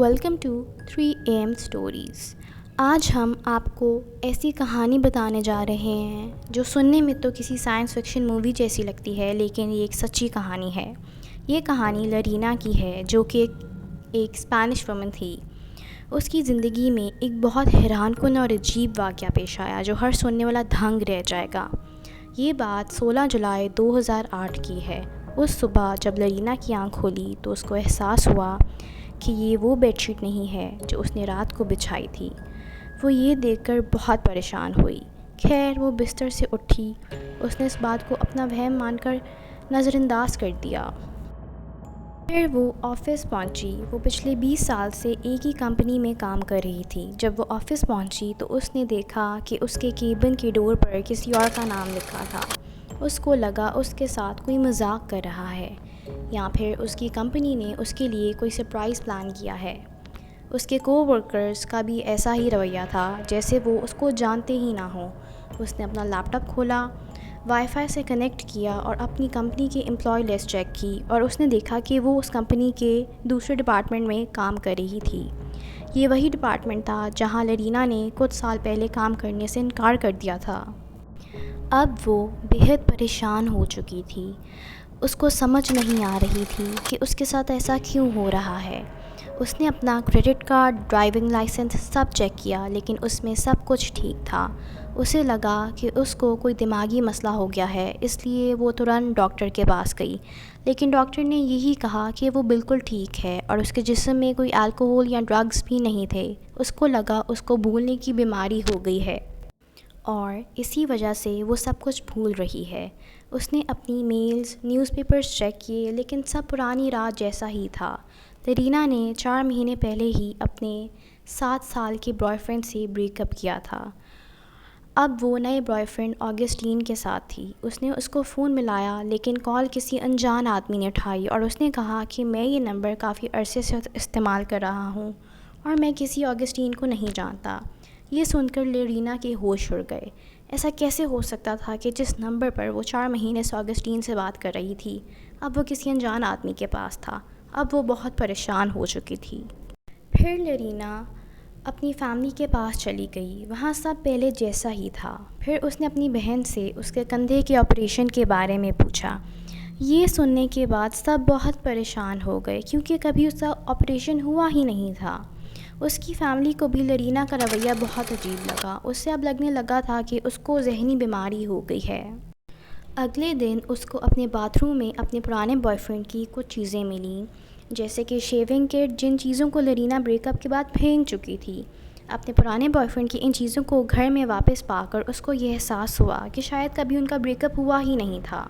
Welcome to 3 AM stories. آج ہم آپ کو ایسی کہانی بتانے جا رہے ہیں جو سننے میں تو کسی سائنس فکشن مووی جیسی لگتی ہے، لیکن یہ ایک سچی کہانی ہے۔ یہ کہانی لرینا کی ہے، جو کہ ایک اسپینش وومن تھی۔ اس کی زندگی میں ایک بہت حیران کن اور عجیب واقعہ پیش آیا جو ہر سننے والا دھنگ رہ جائے گا۔ یہ بات 16 جولائی 2008 کی ہے۔ اس صبح جب لرینا کی آنکھ کھولی تو اس کو احساس ہوا کہ یہ وہ بیڈ شیٹ نہیں ہے جو اس نے رات کو بچھائی تھی۔ وہ یہ دیکھ کر بہت پریشان ہوئی۔ خیر وہ بستر سے اٹھی۔ اس نے اس بات کو اپنا وہم مان کر نظر انداز کر دیا۔ پھر وہ آفس پہنچی۔ وہ پچھلے 20 سال سے ایک ہی کمپنی میں کام کر رہی تھی۔ جب وہ آفس پہنچی تو اس نے دیکھا کہ اس کے کیبن کے ڈور پر کسی اور کا نام لکھا تھا۔ اس کو لگا اس کے ساتھ کوئی مذاق کر رہا ہے، یا پھر اس کی کمپنی نے اس کے لیے کوئی سرپرائز پلان کیا ہے۔ اس کے کو ورکرز کا بھی ایسا ہی رویہ تھا، جیسے وہ اس کو جانتے ہی نہ ہوں۔ اس نے اپنا لیپ ٹاپ کھولا، وائی فائی سے کنیکٹ کیا اور اپنی کمپنی کی امپلائی لسٹ چیک کی، اور اس نے دیکھا کہ وہ اس کمپنی کے دوسرے ڈپارٹمنٹ میں کام کر رہی تھی۔ یہ وہی ڈپارٹمنٹ تھا جہاں لرینا نے کچھ سال پہلے کام کرنے سے انکار کر دیا تھا۔ اب وہ بےحد پریشان ہو چکی تھی۔ اس کو سمجھ نہیں آ رہی تھی کہ اس کے ساتھ ایسا کیوں ہو رہا ہے۔ اس نے اپنا کریڈٹ کارڈ، ڈرائیونگ لائسنس سب چیک کیا، لیکن اس میں سب کچھ ٹھیک تھا۔ اسے لگا کہ اس کو کوئی دماغی مسئلہ ہو گیا ہے، اس لیے وہ ترنت ڈاکٹر کے پاس گئی، لیکن ڈاکٹر نے یہی کہا کہ وہ بالکل ٹھیک ہے اور اس کے جسم میں کوئی الکوہول یا ڈرگز بھی نہیں تھے۔ اس کو لگا اس کو بھولنے کی بیماری ہو گئی ہے اور اسی وجہ سے وہ سب کچھ بھول رہی ہے۔ اس نے اپنی میلز، نیوز پیپرز چیک کیے، لیکن سب پرانی رات جیسا ہی تھا۔ لرینا نے 4 مہینے پہلے ہی اپنے 7 سال کے بوائے فرینڈ سے بریک اپ کیا تھا۔ اب وہ نئے بوائے فرینڈ آگسٹین کے ساتھ تھی۔ اس نے اس کو فون ملایا، لیکن کال کسی انجان آدمی نے اٹھائی اور اس نے کہا کہ میں یہ نمبر کافی عرصے سے استعمال کر رہا ہوں اور میں کسی آگسٹین کو نہیں جانتا۔ یہ سن کر لرینا کے ہوش اڑ گئے۔ ایسا کیسے ہو سکتا تھا کہ جس نمبر پر وہ 4 مہینے سے آگسٹین سے بات کر رہی تھی، اب وہ کسی انجان آدمی کے پاس تھا۔ اب وہ بہت پریشان ہو چکی تھی۔ پھر لرینا اپنی فیملی کے پاس چلی گئی۔ وہاں سب پہلے جیسا ہی تھا۔ پھر اس نے اپنی بہن سے اس کے کندھے کے آپریشن کے بارے میں پوچھا۔ یہ سننے کے بعد سب بہت پریشان ہو گئے، کیونکہ کبھی اس کا آپریشن ہوا ہی نہیں تھا۔ اس کی فیملی کو بھی لرینا کا رویہ بہت عجیب لگا۔ اس سے اب لگنے لگا تھا کہ اس کو ذہنی بیماری ہو گئی ہے۔ اگلے دن اس کو اپنے باتھ روم میں اپنے پرانے بوائے فرینڈ کی کچھ چیزیں ملیں، جیسے کہ شیونگ کٹ، جن چیزوں کو لرینا بریک اپ کے بعد پھینک چکی تھی۔ اپنے پرانے بوائے فرینڈ کی ان چیزوں کو گھر میں واپس پا کر اس کو یہ احساس ہوا کہ شاید کبھی ان کا بریک اپ ہوا ہی نہیں تھا۔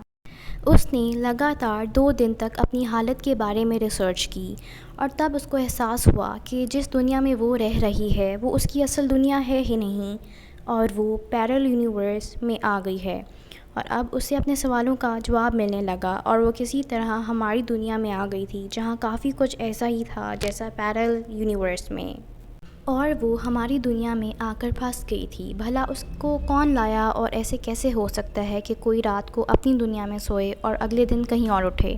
اس نے لگاتار 2 دن تک اپنی حالت کے بارے میں ریسرچ کی، اور تب اس کو احساس ہوا کہ جس دنیا میں وہ رہ رہی ہے وہ اس کی اصل دنیا ہے ہی نہیں، اور وہ پیرل یونیورس میں آ گئی ہے۔ اور اب اسے اپنے سوالوں کا جواب ملنے لگا، اور وہ کسی طرح ہماری دنیا میں آ گئی تھی، جہاں کافی کچھ ایسا ہی تھا جیسا پیرل یونیورس میں، اور وہ ہماری دنیا میں آ کر پھنس گئی تھی۔ بھلا اس کو کون لایا، اور ایسے کیسے ہو سکتا ہے کہ کوئی رات کو اپنی دنیا میں سوئے اور اگلے دن کہیں اور اٹھے؟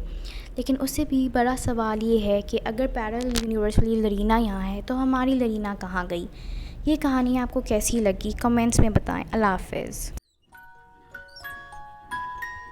لیکن اس سے بھی بڑا سوال یہ ہے کہ اگر پیرل یونیورس والی لرینا یہاں ہے تو ہماری لرینا کہاں گئی؟ یہ کہانی آپ کو کیسی لگی؟ کمنٹس میں بتائیں۔ اللہ حافظ۔